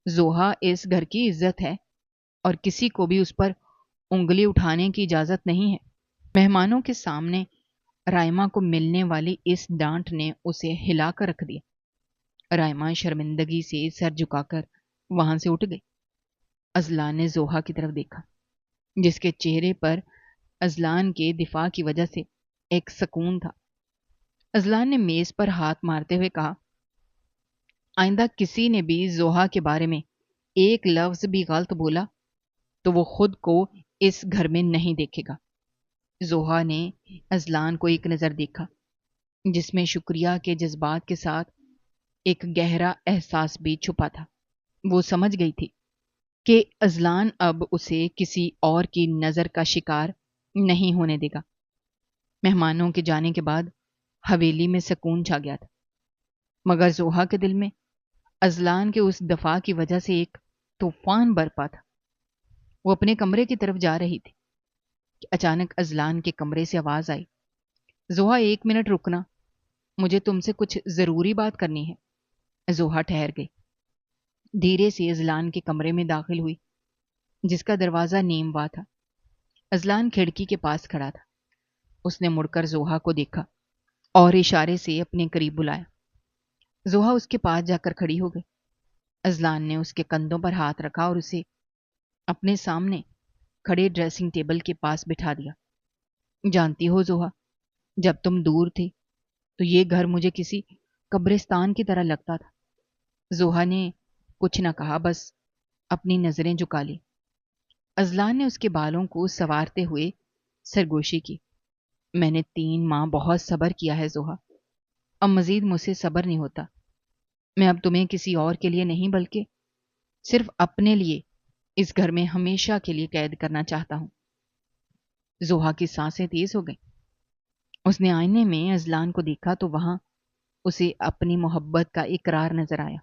زوہا اس گھر کی عزت ہے اور کسی کو بھی اس پر انگلی اٹھانے کی اجازت نہیں ہے. مہمانوں کے سامنے رائما کو ملنے والی اس ڈانٹ نے اسے ہلا کر رکھ دیا. رائما شرمندگی سے سر جھکا کر وہاں سے اٹھ گئی. اذلان نے زوہا کی طرف دیکھا جس کے چہرے پر اذلان کے دفاع کی وجہ سے ایک سکون تھا. اذلان نے میز پر ہاتھ مارتے ہوئے کہا, آئندہ کسی نے بھی زوہا کے بارے میں ایک لفظ بھی غلط بولا تو وہ خود کو اس گھر میں نہیں دیکھے گا. زوہا نے اذلان کو ایک نظر دیکھا جس میں شکریہ کے جذبات کے ساتھ ایک گہرا احساس بھی چھپا تھا. وہ سمجھ گئی تھی کہ اذلان اب اسے کسی اور کی نظر کا شکار نہیں ہونے دے گا. مہمانوں کے جانے کے بعد حویلی میں سکون چھا گیا تھا, مگر زوہا کے دل میں اذلان کے اس دفاع کی وجہ سے ایک طوفان برپا تھا. وہ اپنے کمرے کی طرف جا رہی تھی کہ اچانک اذلان کے کمرے سے آواز آئی, زوہا 1 منٹ رکنا, مجھے تم سے کچھ ضروری بات کرنی ہے. زوہا ٹھہر گئی. دھیرے سے اذلان کے کمرے میں داخل ہوئی جس کا دروازہ نیم وا تھا. اذلان کھڑکی کے پاس کھڑا تھا. اس نے مڑ کر زوہا کو دیکھا اور اشارے سے اپنے قریب بلایا. زوہا اس کے پاس جا کر کھڑی ہو گئی. اذلان نے اس کے کندھوں پر ہاتھ رکھا اور اسے اپنے سامنے کھڑے ڈریسنگ ٹیبل کے پاس بٹھا دیا. جانتی ہو زوہا, جب تم دور تھی تو یہ گھر مجھے کسی قبرستان کی طرح لگتا تھا. زوہا نے کچھ نہ کہا, بس اپنی نظریں جھکا لی. اذلان نے اس کے بالوں کو سنوارتے ہوئے سرگوشی کی. میں نے 3 ماہ بہت صبر کیا ہے زوہا, اب مزید مجھ سے صبر نہیں ہوتا. میں اب تمہیں کسی اور کے لیے نہیں بلکہ صرف اپنے لیے اس گھر میں ہمیشہ کے لیے قید کرنا چاہتا ہوں. زوہا کی سانسیں تیز ہو گئیں. اس نے آئینے میں اذلان کو دیکھا تو وہاں اسے اپنی محبت کا اقرار نظر آیا.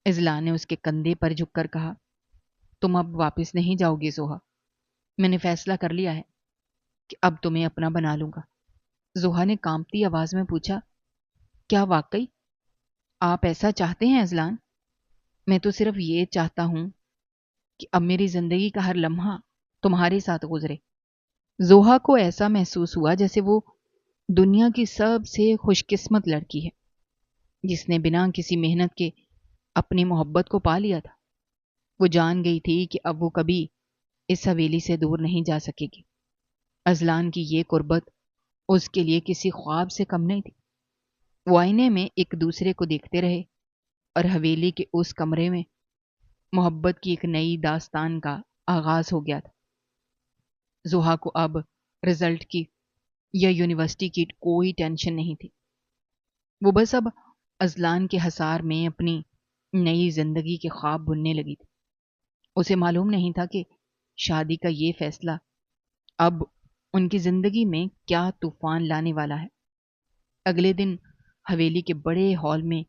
اذلان نے اس کے کندھے پر جھک کر کہا, تم اب واپس نہیں جاؤ گی زوہا. میں نے فیصلہ کر لیا ہے کہ اب تمہیں اپنا بنا لوں گا. زوہا نے کانپتی آواز میں پوچھا, کیا واقعی آپ ایسا چاہتے ہیں اذلان؟ میں تو صرف یہ چاہتا ہوں کہ اب میری زندگی کا ہر لمحہ تمہارے ساتھ گزرے. زوہا کو ایسا محسوس ہوا جیسے وہ دنیا کی سب سے خوش قسمت لڑکی ہے جس نے بنا کسی محنت کے اپنی محبت کو پا لیا تھا. وہ جان گئی تھی کہ اب وہ کبھی اس حویلی سے دور نہیں جا سکے گی. اذلان کی یہ قربت اس کے لیے کسی خواب سے کم نہیں تھی. وہ آئینے میں ایک دوسرے کو دیکھتے رہے اور حویلی کے اس کمرے میں محبت کی ایک نئی داستان کا آغاز ہو گیا تھا. زوہا کو اب رزلٹ کی یا یونیورسٹی کی کوئی ٹینشن نہیں تھی. وہ بس اب ازلان کے حصار میں اپنی نئی زندگی کے خواب بننے لگی تھی۔ اسے معلوم نہیں تھا کہ شادی کا یہ فیصلہ اب ان کی زندگی میں کیا طوفان لانے والا ہے۔ اگلے دن حویلی کے بڑے ہال میں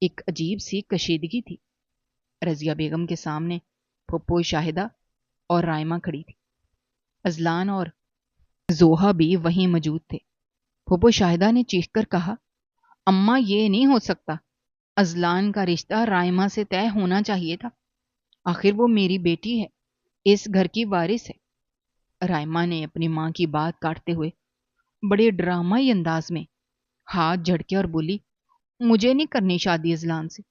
ایک عجیب سی کشیدگی تھی۔ رضیہ بیگم کے سامنے پھپھو شاہدہ اور رائمہ کھڑی تھی۔ ازلان اور زوہا بھی وہیں موجود تھے۔ پھپھو شاہدہ نے چیخ کر کہا، اماں یہ نہیں ہو سکتا، ازلان کا رشتہ رائمہ سے طے ہونا چاہیے تھا، آخر وہ میری بیٹی ہے، اس گھر کی وارث ہے۔ رائمہ نے اپنی ماں کی بات کاٹتے ہوئے بڑے ڈرامائی انداز میں ہاتھ جھڑکے اور بولی، مجھے نہیں کرنی شادی ازلان سے،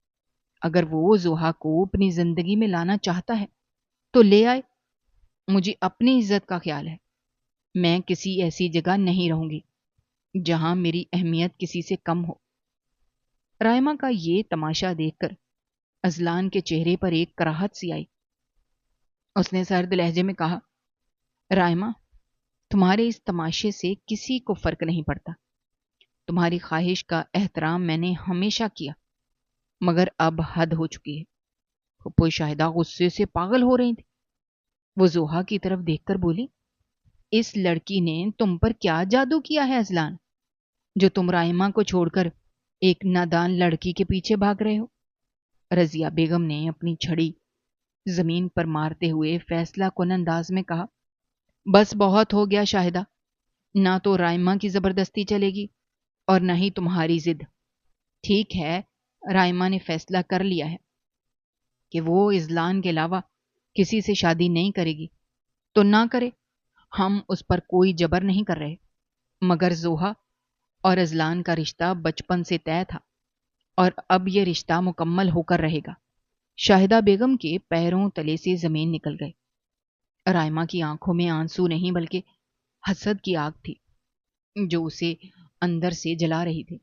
اگر وہ زوہا کو اپنی زندگی میں لانا چاہتا ہے تو لے آئے، مجھے اپنی عزت کا خیال ہے، میں کسی ایسی جگہ نہیں رہوں گی جہاں میری اہمیت کسی سے کم ہو۔ رائمہ کا یہ تماشا دیکھ کر ازلان کے چہرے پر ایک کراہت سی آئی۔ اس نے سرد لہجے میں کہا، رائمہ، تمہارے اس تماشے سے کسی کو فرق نہیں پڑتا، تمہاری خواہش کا احترام میں نے ہمیشہ کیا، مگر اب حد ہو چکی ہے۔ پھپھو شاہدہ غصے سے پاگل ہو رہی تھی۔ وہ زوہا کی طرف دیکھ کر بولی، اس لڑکی نے تم پر کیا جادو کیا ہے ازلان، جو تم رائمہ کو چھوڑ کر ایک نادان لڑکی کے پیچھے بھاگ رہے ہو؟ رضیہ بیگم نے اپنی چھڑی زمین پر مارتے ہوئے فیصلہ کن انداز میں کہا، بس بہت ہو گیا شاہدہ، نہ تو رائمہ کی زبردستی چلے گی اور نہ ہی تمہاری ضد۔ ٹھیک ہے، رائمہ نے فیصلہ کر لیا ہے کہ وہ ازلان کے علاوہ کسی سے شادی نہیں کرے گی تو نہ کرے، ہم اس پر کوئی جبر نہیں کر رہے، مگر زوہا اور ازلان کا رشتہ بچپن سے طے تھا اور اب یہ رشتہ مکمل ہو کر رہے گا۔ شاہدہ بیگم کے پیروں تلے سے زمین نکل گئے۔ رائمہ کی آنکھوں میں آنسو نہیں بلکہ حسد کی آگ تھی جو اسے اندر سے جلا رہی تھی۔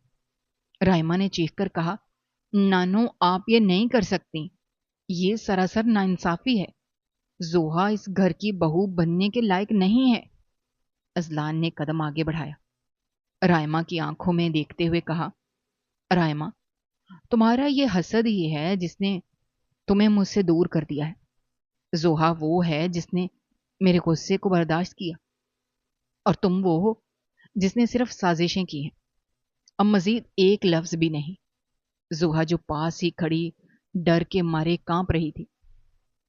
رائمہ نے چیخ کر کہا، نانو آپ یہ نہیں کر سکتی، یہ سراسر ناانصافی ہے، زوہا اس گھر کی بہو بننے کے لائق نہیں ہے۔ ازلان نے قدم آگے بڑھایا، رائمہ کی آنکھوں میں دیکھتے ہوئے کہا، رائمہ، تمہارا یہ حسد ہی ہے جس نے تمہیں مجھ سے دور کر دیا ہے، زوہا وہ ہے جس نے میرے غصے کو برداشت کیا اور تم وہ ہو جس نے صرف سازشیں کی ہیں۔ اب مزید ایک لفظ بھی نہیں۔ زوہا جو پاس ہی کھڑی ڈر کے مارے کانپ رہی تھی۔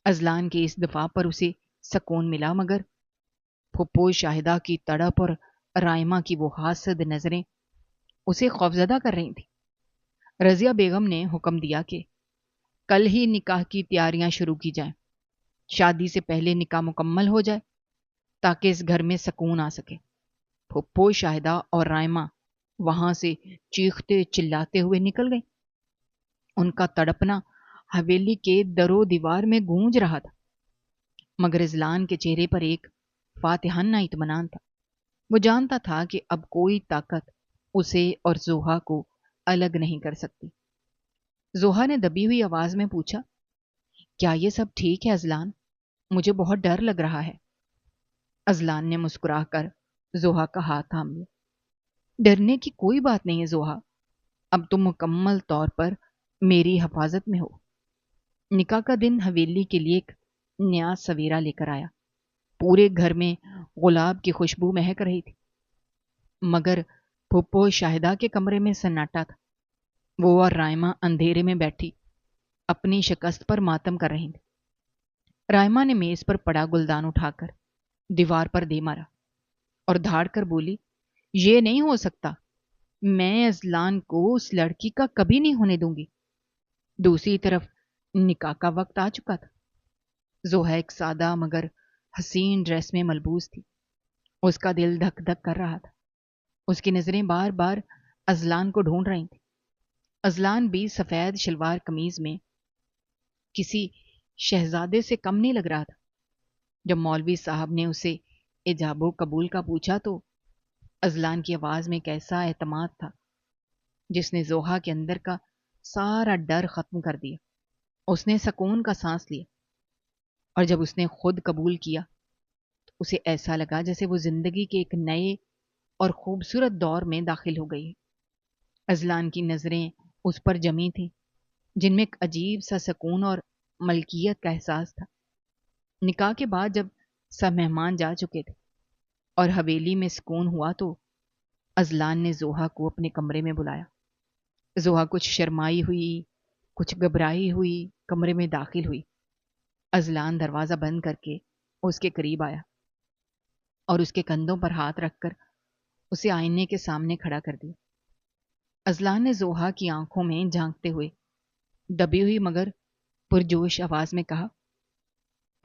ازلان کے اس دفاع پر اسے سکون ملا، مگر پھپھو شاہدہ کی تڑپ اور رائمہ کی وہ حاسد نظریں اسے خوفزدہ کر رہی تھیں۔ رضیہ بیگم نے حکم دیا کہ کل ہی نکاح کی تیاریاں شروع کی جائیں، شادی سے پہلے نکاح مکمل ہو جائے تاکہ اس گھر میں سکون آ سکے۔ پھپھو شاہدہ اور رائمہ وہاں سے چیختے چلاتے ہوئے نکل گئیں۔ ان کا تڑپنا حویلی کے در و دیوار میں گونج رہا تھا، مگر ازلان کے چہرے پر ایک فاتحانہ اطمینان تھا۔ وہ جانتا تھا کہ اب کوئی طاقت اسے اور زوہا کو الگ نہیں کر سکتی۔ زوہا نے دبی ہوئی آواز میں پوچھا، کیا یہ سب ٹھیک ہے ازلان؟ مجھے بہت ڈر لگ رہا ہے۔ ازلان نے مسکرا کر زوہا کا ہاتھ تھام لیا۔ ڈرنے کی کوئی بات نہیں ہے زوہا، اب تم مکمل طور پر میری حفاظت میں ہو۔ نکاح کا دن حویلی کے لیے ایک نیا سویرا لے کر آیا۔ پورے گھر میں گلاب کی خوشبو مہک رہی تھی، مگر پھپھو شاہدہ کے کمرے میں سناٹا تھا۔ وہ اور رائمہ اندھیرے میں بیٹھی اپنی شکست پر ماتم کر رہی تھی۔ رائمہ نے میز پر پڑا گلدان اٹھا کر دیوار پر دے مارا اور دھاڑ کر بولی، یہ نہیں ہو سکتا، میں ازلان کو اس لڑکی کا کبھی نہیں ہونے دوں گی۔ دوسری طرف نکاح کا وقت آ چکا تھا۔ زوہا ایک سادہ مگر حسین ڈریس میں ملبوس تھی۔ اس کا دل دھک دھک کر رہا تھا۔ اس کی نظریں بار بار ازلان کو ڈھونڈ رہی تھیں۔ ازلان بھی سفید شلوار قمیض میں کسی شہزادے سے کم نہیں لگ رہا تھا۔ جب مولوی صاحب نے اسے ایجاب و قبول کا پوچھا تو ازلان کی آواز میں ایک ایسا اعتماد تھا جس نے زوہا کے اندر کا سارا ڈر ختم کر دیا۔ اس نے سکون کا سانس لیا، اور جب اس نے خود قبول کیا تو اسے ایسا لگا جیسے وہ زندگی کے ایک نئے اور خوبصورت دور میں داخل ہو گئی ہے۔ ازلان کی نظریں اس پر جمی تھیں، جن میں ایک عجیب سا سکون اور ملکیت کا احساس تھا۔ نکاح کے بعد جب سب مہمان جا چکے تھے اور حویلی میں سکون ہوا تو ازلان نے زوہا کو اپنے کمرے میں بلایا۔ زوہا کچھ شرمائی ہوئی، کچھ گھبرائی ہوئی کمرے میں داخل ہوئی۔ ازلان دروازہ بند کر کے اس کے قریب آیا اور اس کے کندھوں پر ہاتھ رکھ کر اسے آئینے کے سامنے کھڑا کر دیا۔ ازلان نے زوہا کی آنکھوں میں جھانکتے ہوئے دبی ہوئی مگر پرجوش آواز میں کہا،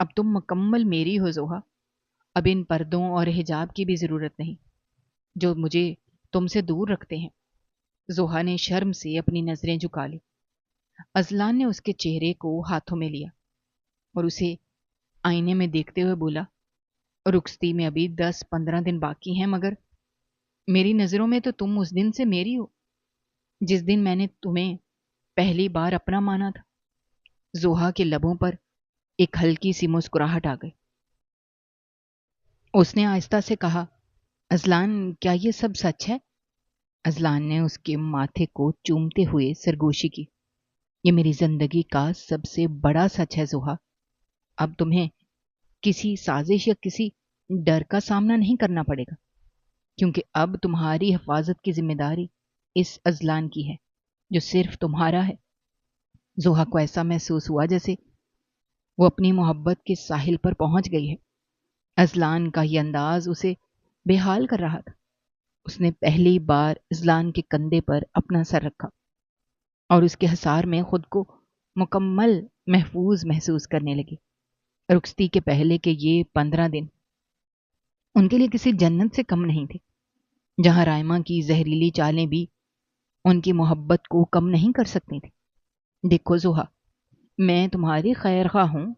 اب تم مکمل میری ہو زوہا، اب ان پردوں اور حجاب کی بھی ضرورت نہیں جو مجھے تم سے دور رکھتے ہیں۔ زوہا نے شرم سے اپنی نظریں جھکا لی۔ ازلان نے اس کے چہرے کو ہاتھوں میں لیا اور اسے آئینے میں دیکھتے ہوئے بولا، رخصتی میں ابھی 10-15 دن باقی ہیں، مگر میری نظروں میں تو تم اس دن سے میری ہو جس دن میں نے تمہیں پہلی بار اپنا مانا تھا۔ زوہا کے لبوں پر ایک ہلکی سی مسکراہٹ آ گئی۔ اس نے آہستہ سے کہا، ازلان کیا یہ سب سچ ہے؟ ازلان نے اس کے ماتھے کو چومتے ہوئے سرگوشی کی، یہ میری زندگی کا سب سے بڑا سچ ہے زوہا۔ اب تمہیں کسی سازش یا کسی ڈر کا سامنا نہیں کرنا پڑے گا، کیونکہ اب تمہاری حفاظت کی ذمہ داری اس ازلان کی ہے جو صرف تمہارا ہے۔ زوہا کو ایسا محسوس ہوا جیسے وہ اپنی محبت کے ساحل پر پہنچ گئی ہے۔ ازلان کا یہ انداز اسے بے حال کر رہا تھا۔ اس نے پہلی بار ازلان کے کندھے پر اپنا سر رکھا اور اس کے حصار میں خود کو مکمل محفوظ محسوس کرنے لگی۔ رخصتی کے پہلے کے یہ 15 دن ان کے لیے کسی جنت سے کم نہیں تھے، جہاں رائما کی زہریلی چالیں بھی ان کی محبت کو کم نہیں کر سکتی تھیں۔ دیکھو زوہا، میں تمہاری خیر خواہ ہوں،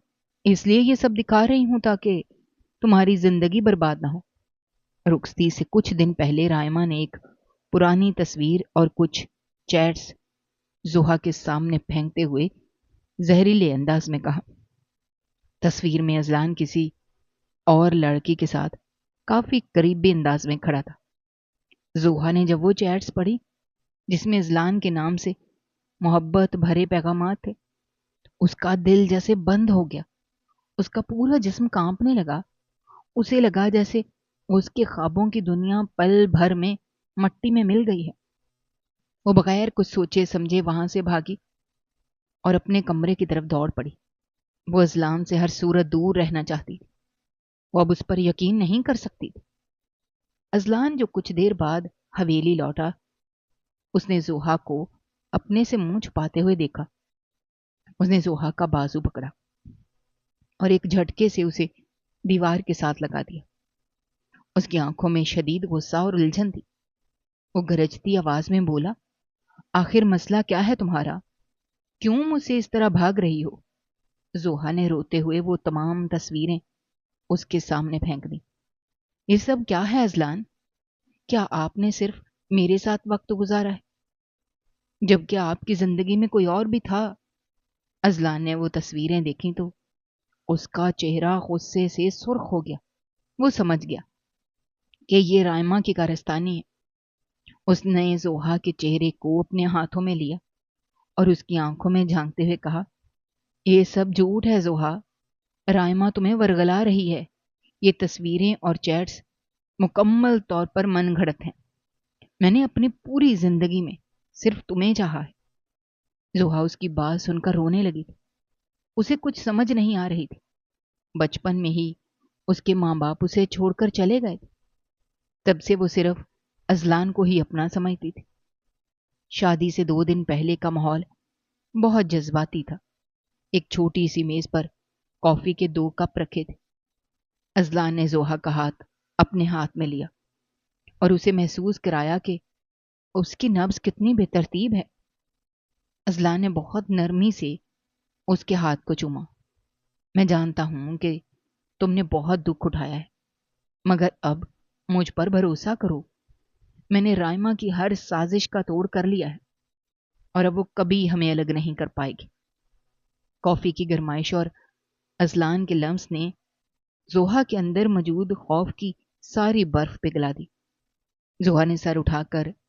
اس لیے یہ سب دکھا رہی ہوں تاکہ تمہاری زندگی برباد نہ ہو۔ رخصتی سے کچھ دن پہلے رائما نے ایک پرانی تصویر اور کچھ چیٹس زوہا کے سامنے پھینکتے ہوئے زہریلے انداز میں کہا۔ تصویر میں ازلان کسی اور لڑکی کے ساتھ کافی قریبی انداز میں کھڑا تھا۔ زوہا نے جب وہ چیٹس پڑھی جس میں ازلان کے نام سے محبت بھرے پیغامات تھے، اس کا دل جیسے بند ہو گیا، اس کا پورا جسم کانپنے لگا۔ اسے لگا جیسے اس کے خوابوں کی دنیا پل بھر میں مٹی میں مل گئی ہے۔ وہ بغیر کچھ سوچے سمجھے وہاں سے بھاگی اور اپنے کمرے کی طرف دوڑ پڑی۔ وہ ازلان سے ہر صورت دور رہنا چاہتی تھی، وہ اب اس پر یقین نہیں کر سکتی تھی۔ ازلان جو کچھ دیر بعد حویلی لوٹا، اس نے زوہا کو اپنے سے منہ چھپاتے ہوئے دیکھا۔ اس نے زوہا کا بازو پکڑا اور ایک جھٹکے سے اسے دیوار کے ساتھ لگا دیا۔ اس کی آنکھوں میں شدید غصہ اور الجھن تھی۔ وہ گرجتی آواز میں بولا، آخر مسئلہ کیا ہے تمہارا؟ کیوں مجھ سے اس طرح بھاگ رہی ہو؟ زوہا نے روتے ہوئے وہ تمام تصویریں اس کے سامنے پھینک دی۔ یہ سب کیا ہے ازلان؟ کیا آپ نے صرف میرے ساتھ وقت گزارا ہے جبکہ آپ کی زندگی میں کوئی اور بھی تھا؟ ازلان نے وہ تصویریں دیکھیں تو اس کا چہرہ غصے سے سرخ ہو گیا۔ وہ سمجھ گیا کہ یہ رائما کی کارستانی ہے۔ اس نے زوہا کے چہرے کو اپنے ہاتھوں میں لیا اور اس کی آنکھوں میں جھانکتے ہوئے کہا، یہ سب جھوٹ ہے زوہا، رائما تمہیں ورگلا رہی ہے۔ یہ تصویریں اور چیٹس مکمل طور پر من گھڑت ہیں۔ میں نے اپنی پوری زندگی میں صرف تمہیں چاہا ہے۔ زوہا اس کی بات سن کر رونے لگی تھی۔ اسے کچھ سمجھ نہیں آ رہی تھی۔ بچپن میں ہی اس کے ماں باپ اسے چھوڑ کر چلے گئے تھے، تب سے وہ صرف ازلان کو ہی اپنا سمجھتی تھی۔ شادی سے 2 دن پہلے کا ماحول بہت جذباتی تھا۔ ایک چھوٹی سی میز پر کافی کے 2 کپ رکھے تھے۔ ازلان نے زوہا کا ہاتھ اپنے ہاتھ میں لیا اور اسے محسوس کرایا کہ اس کی نبض کتنی بے ترتیب ہے۔ ازلان نے بہت نرمی سے اس کے ہاتھ کو چوما۔ میں جانتا ہوں کہ تم نے بہت دکھ اٹھایا ہے، مگر اب مجھ پر بھروسہ کرو، میں نے رائما کی ہر سازش کا توڑ کر لیا ہے اور اب وہ کبھی ہمیں الگ نہیں کر پائے گی۔ کافی کی گرمائش اور ازلان کے لمس نے زوہا کے اندر موجود خوف کی ساری برف پگھلا دی۔ زوہا نے سر اٹھا کر